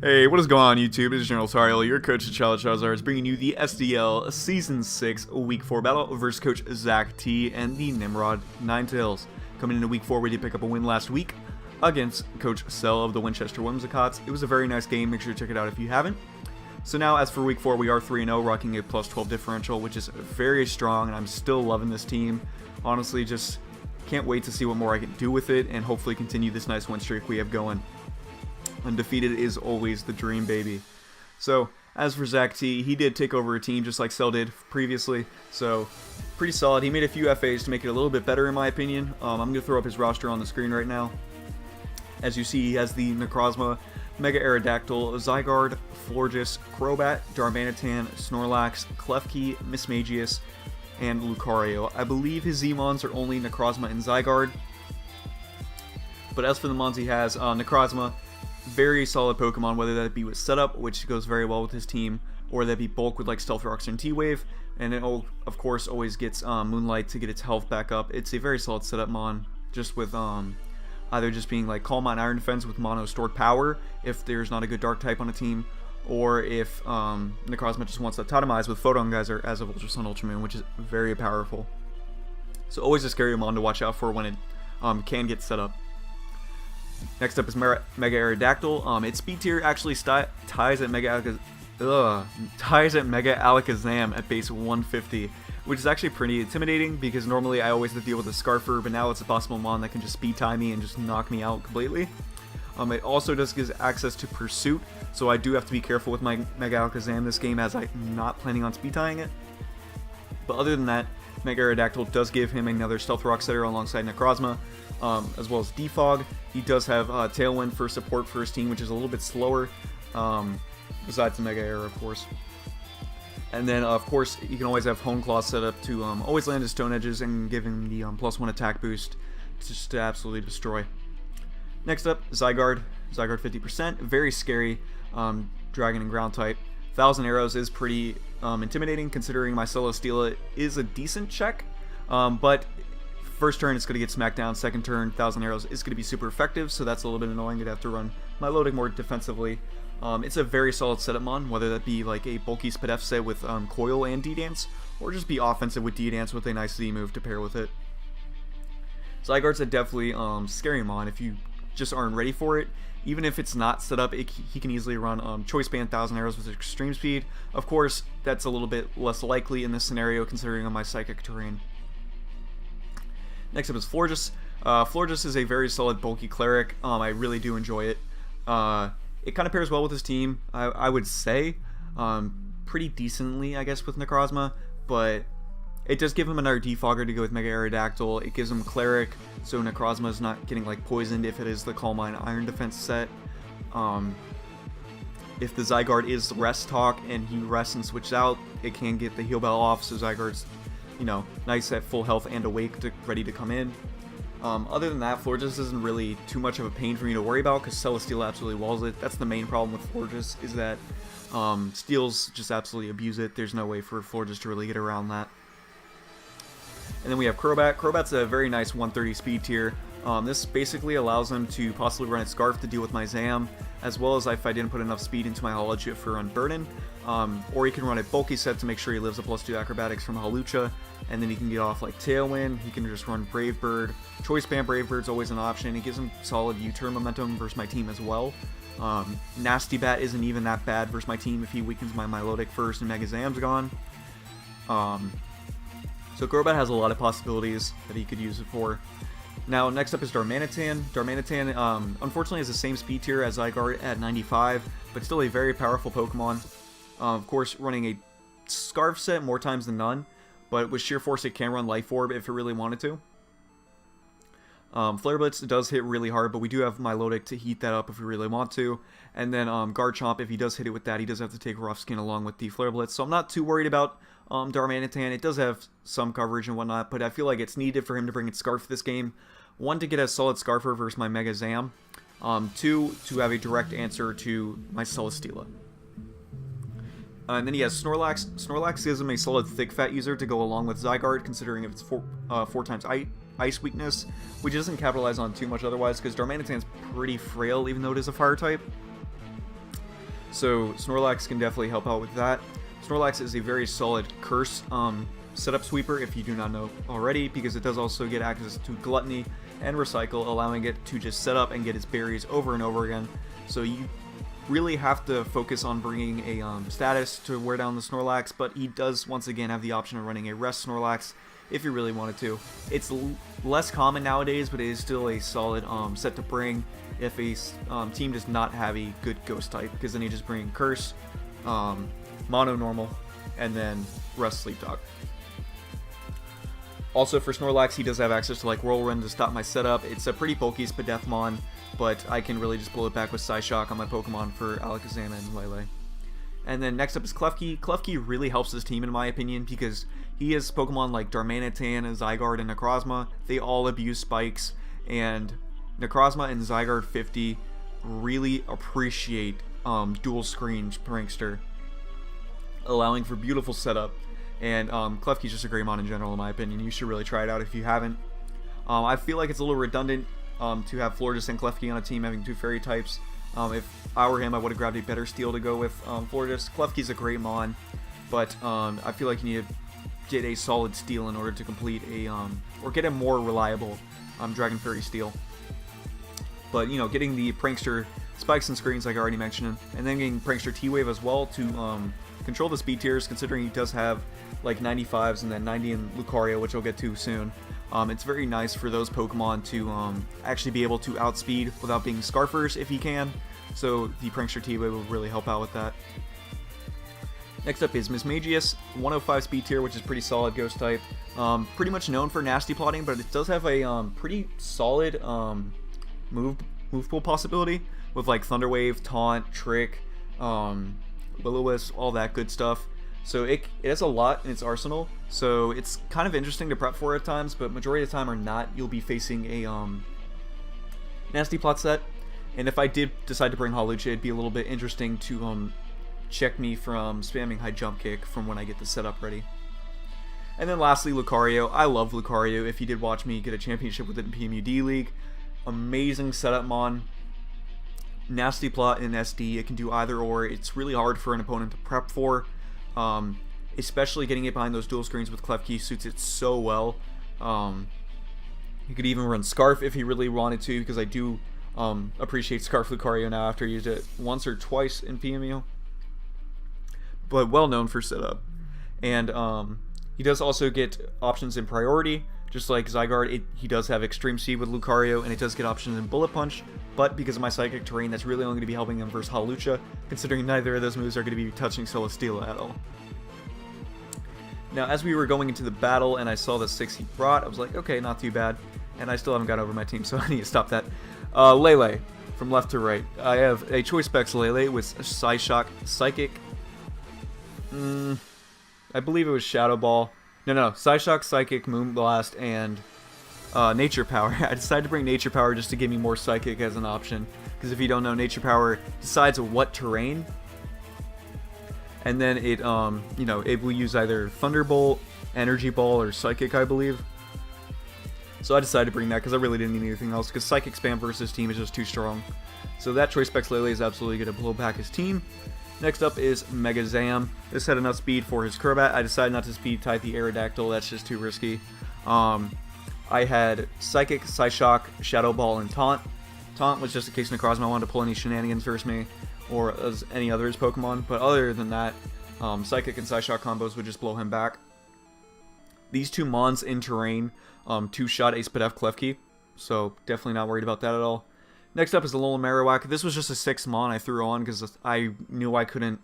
Hey, what is going on YouTube? This is GeneralTarheel, your coach at Charizard, bringing you the SDL Season 6 Week 4 battle versus Coach ZackT and the Nimrod Ninetails. Coming into Week 4, we did pick up a win last week against Coach Cell of the Winchester Whimsicots. It was a very nice game. Make sure to check it out if you haven't. So now, as for Week 4, we are 3-0, rocking a plus 12 differential, which is very strong, and I'm still loving this team. Honestly, just can't wait to see what more I can do with it, and hopefully continue this nice win streak we have going. Undefeated is always the dream, baby. So, as for ZackT, he did take over a team just like Cell did previously, so pretty solid. He made a few FAs to make it a little bit better in my opinion. I'm going to throw up his roster on the screen right now. As you see, he has the Necrozma, Mega Aerodactyl, Zygarde, Florges, Crobat, Darmanitan, Snorlax, Klefki, Mismagius, and Lucario. I believe his Z-Mons are only Necrozma and Zygarde. But as for the Mons he has, Necrozma, very solid Pokemon, whether that be with setup, which goes very well with his team, or that be bulk with like Stealth Rocks and T-Wave, and it of course always gets Moonlight to get its health back up. It's a very solid setup mon, just with either just being like Calm Mind Iron Defense with mono stored power if there's not a good dark type on a team, or if Necrozma just wants to Totemize with Photon Geyser as of Ultra Sun Ultra Moon, which is very powerful. So always a scary mon to watch out for when it can get set up. Next up is Mega Aerodactyl. Its speed tier actually ties at Mega Alakazam at base 150, which is actually pretty intimidating because normally I always have to deal with a Scarfer, but now it's a possible mon that can just speed tie me and just knock me out completely. It also does give access to Pursuit, so I do have to be careful with my Mega Alakazam this game as I'm not planning on speed tying it. But other than that, Mega Aerodactyl does give him another Stealth Rock setter alongside Necrozma, as well as Defog. He does have Tailwind for support for his team, which is a little bit slower, besides the Mega Air, of course. And then, of course, you can always have Hone Claw set up to always land his Stone Edges and give him the +1 attack boost just to absolutely destroy. Next up, Zygarde. Zygarde 50%, very scary Dragon and Ground type. 1,000 Arrows is pretty intimidating considering my Celesteela is a decent check, but first turn it's going to get smacked down, second turn 1,000 Arrows is going to be super effective, so that's a little bit annoying. I'd have to run my loading more defensively. It's a very solid setup mon, whether that be like a bulky Spadef set with Coil and D-Dance, or just be offensive with D-Dance with a nice Z move to pair with it. Zygarde's a definitely scary mon if you just aren't ready for it. Even if it's not set up, he can easily run Choice Band 1,000 Arrows with extreme speed. Of course, that's a little bit less likely in this scenario considering on my Psychic terrain. Next up is Florges. Florges is a very solid bulky cleric. I really do enjoy it. It kind of pairs well with his team, I would say. Pretty decently, I guess, with Necrozma, but it does give him another Defogger to go with Mega Aerodactyl. It gives him Cleric, so Necrozma is not getting like poisoned if it is the Calm Mind Iron Defense set. If the Zygarde is Rest Talk and he rests and switches out, it can get the Heal Bell off, so Zygarde's, you know, nice at full health and awake, ready to come in. Other than that, Florges isn't really too much of a pain for me to worry about because Celesteela absolutely walls it. That's the main problem with Florges, is that Steels just absolutely abuse it. There's no way for Florges to really get around that. And then we have Crobat. Crobat's a very nice 130 speed tier. This basically allows him to possibly run its Scarf to deal with my Zam, as well as if I didn't put enough speed into my Holochip for Unburden. Or he can run a bulky set to make sure he lives a +2 acrobatics from Hawlucha, and then he can get off like Tailwind. He can just run Brave Bird. Choice Band Brave Bird's always an option. It gives him solid U-turn momentum versus my team as well. Nasty Bat isn't even that bad versus my team if he weakens my Milotic first and Mega Zam's gone. So Crobat has a lot of possibilities that he could use it for. Now, next up is Darmanitan. Darmanitan, unfortunately, has the same speed tier as Zygarde at 95, but still a very powerful Pokemon. Of course, running a Scarf set more times than none, but with sheer force, it can run Life Orb if it really wanted to. Flare Blitz does hit really hard, but we do have Milotic to heat that up if we really want to. And then Garchomp, if he does hit it with that, he does have to take Rough Skin along with the Flare Blitz, so I'm not too worried about Darmanitan. It does have some coverage and whatnot, but I feel like it's needed for him to bring its Scarf this game. One, to get a solid Scarfer versus my Mega Zam. Two, to have a direct answer to my Celesteela. And then he has Snorlax. Snorlax gives him a solid Thick Fat user to go along with Zygarde, considering if it's 4 times Ice weakness, which doesn't capitalize on too much otherwise, because Darmanitan's pretty frail, even though it is a Fire type. So Snorlax can definitely help out with that. Snorlax is a very solid curse setup sweeper if you do not know already, because it does also get access to Gluttony and Recycle, allowing it to just set up and get its berries over and over again. So you really have to focus on bringing a status to wear down the Snorlax, but he does once again have the option of running a rest Snorlax if you really wanted to. It's less common nowadays, but it is still a solid set to bring if a team does not have a good ghost type, because then you just bring Curse, Mono Normal, and then Rest Sleep Talk. Also for Snorlax, he does have access to like Whirlwind to stop my setup. It's a pretty bulky Spadefmon, but I can really just blow it back with Psyshock on my Pokemon for Alakazam and Lele. And then next up is Klefki. Klefki really helps this team in my opinion, because he has Pokemon like Darmanitan, Zygarde, and Necrozma. They all abuse spikes, and Necrozma and Zygarde 50 really appreciate dual screen Prankster, allowing for beautiful setup. And Klefki's just a great mon in general in my opinion. You should really try it out if you haven't. I feel like it's a little redundant to have Florges and Klefki on a team having two fairy types. If I were him, I would have grabbed a better steel to go with Florges. Klefki's a great mon, but I feel like you need to get a solid steel in order to complete a or get a more reliable Dragon Fairy steel. But you know, getting the Prankster spikes and screens like I already mentioned, and then getting Prankster T-Wave as well to control the speed tiers, considering he does have like 95s and then 90 in Lucario, which I'll get to soon. It's very nice for those Pokemon to actually be able to outspeed without being Scarfers if he can. So the Prankster T-Wave will really help out with that. Next up is Mismagius, 105 speed tier, which is pretty solid ghost type. Pretty much known for nasty plotting, but it does have a pretty solid move pool possibility with like Thunder Wave, Taunt, Trick, Will-O-Wisp, all that good stuff. So it has a lot in its arsenal, so it's kind of interesting to prep for at times, but majority of the time or not, you'll be facing a nasty plot set. And if I did decide to bring Hawlucha, it'd be a little bit interesting to check me from spamming high jump kick from when I get the setup ready. And then lastly, Lucario. I love Lucario. If you did watch me get a championship with it in PMUD League, amazing setup mon. Nasty plot in SD, it can do either or. It's really hard for an opponent to prep for. Especially getting it behind those dual screens with Klefki suits it so well. He could even run Scarf if he really wanted to, because I do appreciate Scarf Lucario now after I used it once or twice in PMU. But well known for setup. And he does also get options in priority, just like Zygarde. He does have Extreme Speed with Lucario, and it does get options in Bullet Punch, but because of my Psychic Terrain, that's really only going to be helping him versus Hawlucha, considering neither of those moves are going to be touching Celesteela at all. Now, as we were going into the battle and I saw the 6 he brought, I was like, okay, not too bad. And I still haven't got over my team, so I need to stop that. Lele, from left to right. I have a Choice Specs Lele with Psyshock, Psychic. I believe it was Shadow Ball. No, Psyshock, Psychic, Moonblast, and Nature Power. I decided to bring Nature Power just to give me more Psychic as an option, because if you don't know, Nature Power decides what terrain, and then it it will use either Thunderbolt, Energy Ball, or Psychic, I believe. So I decided to bring that because I really didn't need anything else, because Psychic spam versus team is just too strong. So that Choice Specs Lele is absolutely going to blow back his team. Next up is Mega Zam. This had enough speed for his Crobat. I decided not to speed type the Aerodactyl, that's just too risky. I had Psychic, Psyshock, Shadow Ball, and Taunt. Taunt was just in case Necrozma wanted to pull any shenanigans versus me, or as any other Pokemon, but other than that, Psychic and Psyshock combos would just blow him back. These two Mons in terrain, two-shot Ace Spadef Klefki, so definitely not worried about that at all. Next up is the Alolan Marowak. This was just a 6 Mon I threw on because I knew I couldn't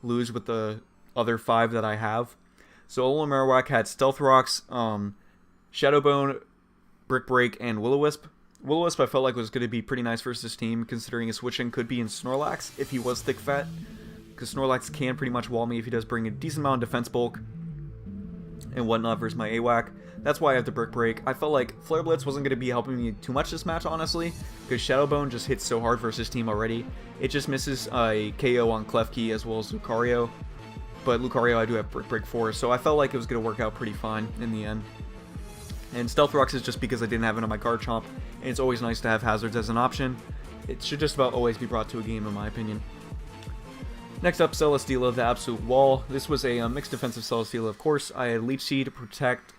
lose with the other 5 that I have. So Alolan Marowak had Stealth Rocks, Shadow Bone, Brick Break, and Will-O-Wisp. Will-O-Wisp I felt like was going to be pretty nice versus this team, considering his switching could be in Snorlax if he was thick fat, because Snorlax can pretty much wall me if he does bring a decent amount of defense bulk and whatnot versus my AWAC. That's why I have the Brick Break. I felt like Flare Blitz wasn't going to be helping me too much this match, honestly, because Shadow Bone just hits so hard versus team already. It just misses a KO on Klefki as well as Lucario, but Lucario I do have Brick Break for, so I felt like it was going to work out pretty fine in the end. And Stealth Rocks is just because I didn't have it on my Garchomp, and it's always nice to have Hazards as an option. It should just about always be brought to a game, in my opinion. Next up, Celesteela, the Absolute Wall. This was a mixed defensive Celesteela, of course. I had Leech Seed to protect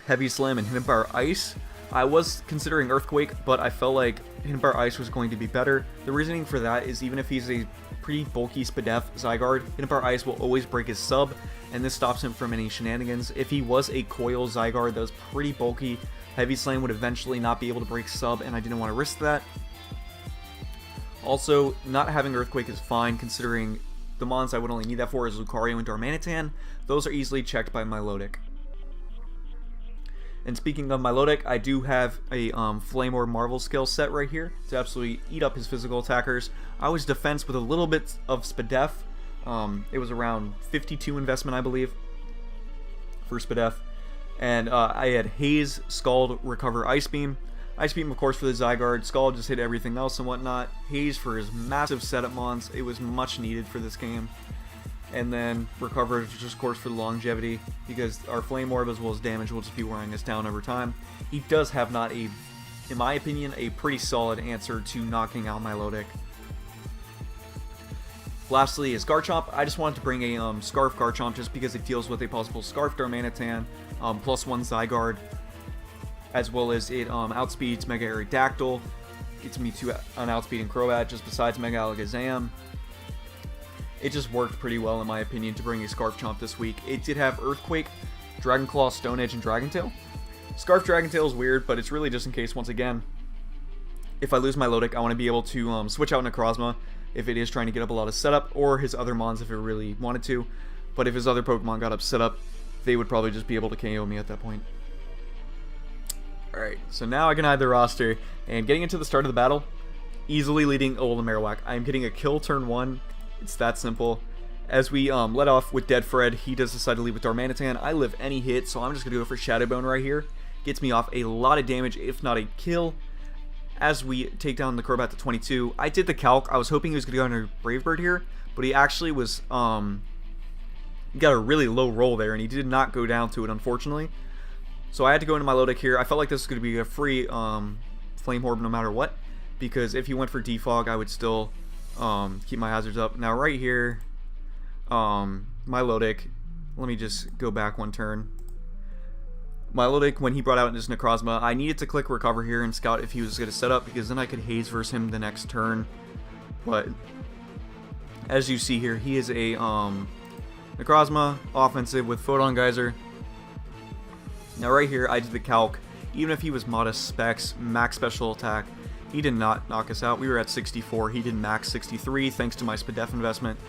Heavy Slam and Hidden Power Ice. I was considering Earthquake, but I felt like Hidden Power Ice was going to be better. The reasoning for that is even if he's a pretty bulky Spadef Zygarde, Hidden Power Ice will always break his sub, and this stops him from any shenanigans. If he was a Coil Zygarde that was pretty bulky, Heavy Slam would eventually not be able to break sub, and I didn't want to risk that. Also, not having Earthquake is fine, considering the mons I would only need that for is Lucario and Darmanitan. Those are easily checked by Milotic. And speaking of Milotic, I do have a Flame Orb Marvel skill set right here to absolutely eat up his physical attackers. I was defense with a little bit of Spadef. It was around 52 investment, I believe, for Spadef. And I had Haze, Scald, Recover, Ice Beam. Ice Beam, of course, for the Zygarde. Scald just hit everything else and whatnot. Haze for his massive setup mons. It was much needed for this game. And then Recover, just of course for the longevity, because our Flame Orb as well as damage will just be wearing us down over time. He does have not a, in my opinion, a pretty solid answer to knocking out Milotic. Lastly is Garchomp. I just wanted to bring a Scarf Garchomp just because it deals with a possible Scarf Darmanitan, +1 Zygarde, as well as it outspeeds Mega Aerodactyl, gets me to an outspeeding Crobat just besides Mega Alakazam. It just worked pretty well, in my opinion, to bring a Scarf Chomp this week. It did have Earthquake, Dragon Claw, Stone Edge, and Dragon Tail. Scarf Dragon Tail is weird, but it's really just in case, once again, if I lose my Milotic, I want to be able to switch out Necrozma if it is trying to get up a lot of setup, or his other mons if it really wanted to. But if his other Pokemon got up setup, they would probably just be able to KO me at that point. Alright, so now I can hide the roster, and getting into the start of the battle, easily leading Alola Marowak. I am getting a kill turn 1. It's that simple. As we let off with Dead Fred, he does decide to leave with Darmanitan. I live any hit, so I'm just going to go for Shadow Bone right here. Gets me off a lot of damage, if not a kill. As we take down the Crobat to 22, I did the calc. I was hoping he was going to go under Brave Bird here, but he actually was, he got a really low roll there, and he did not go down to it, unfortunately. So I had to go into Milotic here. I felt like this was going to be a free Flame Orb no matter what, because if he went for Defog, I would still keep my hazards up. Now right here, Milotic, let me just go back one turn. Milotic, when he brought out his Necrozma, I needed to click Recover here and scout if he was going to set up, because then I could Haze verse him the next turn. But as you see here, he is a Necrozma offensive with Photon Geyser. Now right here, I did the calc. Even if he was modest specs, max special attack, he did not knock us out. We were at 64. He did max 63 thanks to my Spadef investment.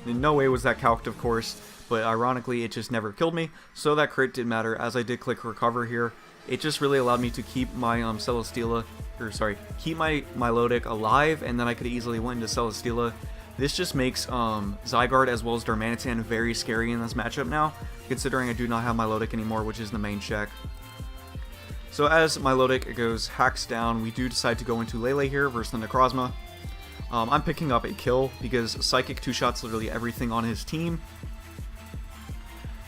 In no way was that calced, of course, but ironically, it just never killed me. So that crit didn't matter as I did click Recover here. It just really allowed me to keep my Celesteela, keep my Milotic alive, and then I could easily win to Celesteela. This just makes Zygarde as well as Darmanitan very scary in this matchup now, considering I do not have Milotic anymore, which is the main check. So as Milotic goes hacks down, we do decide to go into Lele here versus the Necrozma. I'm picking up a kill because Psychic two-shots literally everything on his team.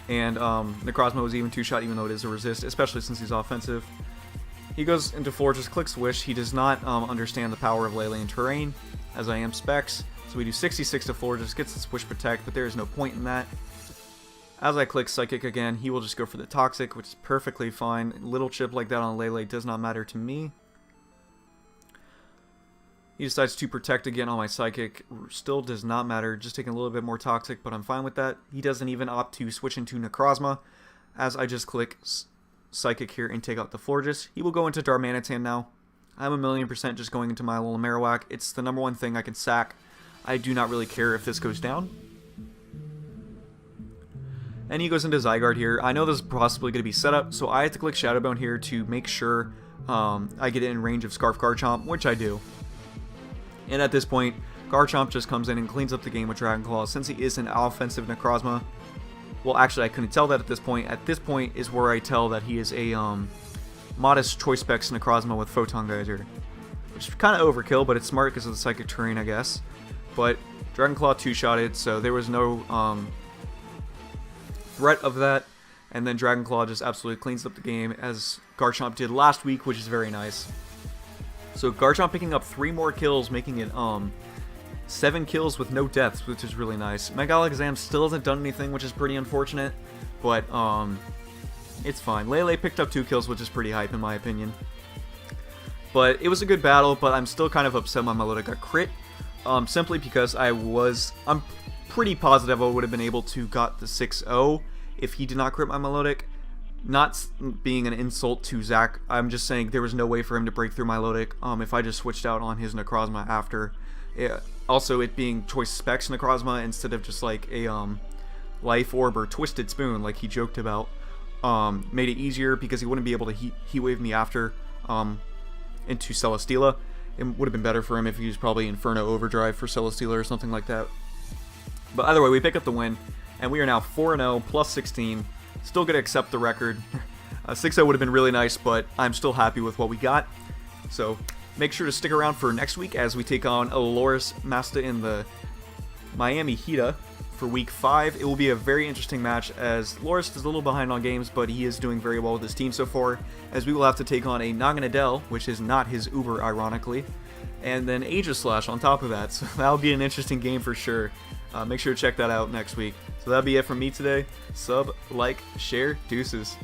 And Necrozma was even two-shot even though it is a resist, especially since he's offensive. He goes into Florges, clicks Wish. He does not understand the power of Lele in terrain, as I am Specs. So we do 66 to Florges, gets this Wish Protect, but there is no point in that. As I click Psychic again, he will just go for the Toxic, which is perfectly fine. Little chip like that on Lele does not matter to me. He decides to Protect again on my Psychic. Still does not matter, just taking a little bit more Toxic, but I'm fine with that. He doesn't even opt to switch into Necrozma, as I just click Psychic here and take out the Florges. He will go into Darmanitan now. I'm 1,000,000% just going into my Alola Marowak. It's the #1 thing I can sack. I do not really care if this goes down. And he goes into Zygarde here. I know this is possibly going to be set up, so I have to click Shadow Bone here to make sure I get in range of Scarf Garchomp, which I do. And at this point, Garchomp just comes in and cleans up the game with Dragon Claw, since he is an offensive Necrozma. Well, actually, I couldn't tell that at this point. At this point is where I tell that he is a modest Choice Specs Necrozma with Photon Geyser, which is kind of overkill, but it's smart because of the Psychic terrain, I guess. But Dragon Claw two-shotted, so there was no threat of that, and then Dragon Claw just absolutely cleans up the game as Garchomp did last week, which is very nice. So Garchomp picking up 3 more kills, making it 7 kills with no deaths, which is really nice. Megalakazam still hasn't done anything, which is pretty unfortunate, but it's fine. Lele picked up 2 kills, which is pretty hype in my opinion. But it was a good battle, but I'm still kind of upset my Milotic got crit, simply because I'm pretty positive I would have been able to got the 6-0 if he did not crit my Milotic. Not being an insult to Zach, I'm just saying there was no way for him to break through my Milotic if I just switched out on his Necrozma after. Also, it being Choice Specs Necrozma instead of just like a Life Orb or Twisted Spoon like he joked about, made it easier because he wouldn't be able to Heat Wave me after into Celesteela. It would have been better for him if he used probably Inferno Overdrive for Celesteela or something like that. But either way, we pick up the win, and we are now 4-0 plus 16. Still going to accept the record. 6-0 would have been really nice, but I'm still happy with what we got. So make sure to stick around for next week as we take on Loris Masta in the Miami Heat for week 5. It will be a very interesting match as Loris is a little behind on games, but he is doing very well with his team so far, as we will have to take on a Naganadel, which is not his Uber ironically, and then Aegislash on top of that. So that'll be an interesting game for sure. Make sure to check that out next week. So that'll be it from me today. Sub, like, share, deuces.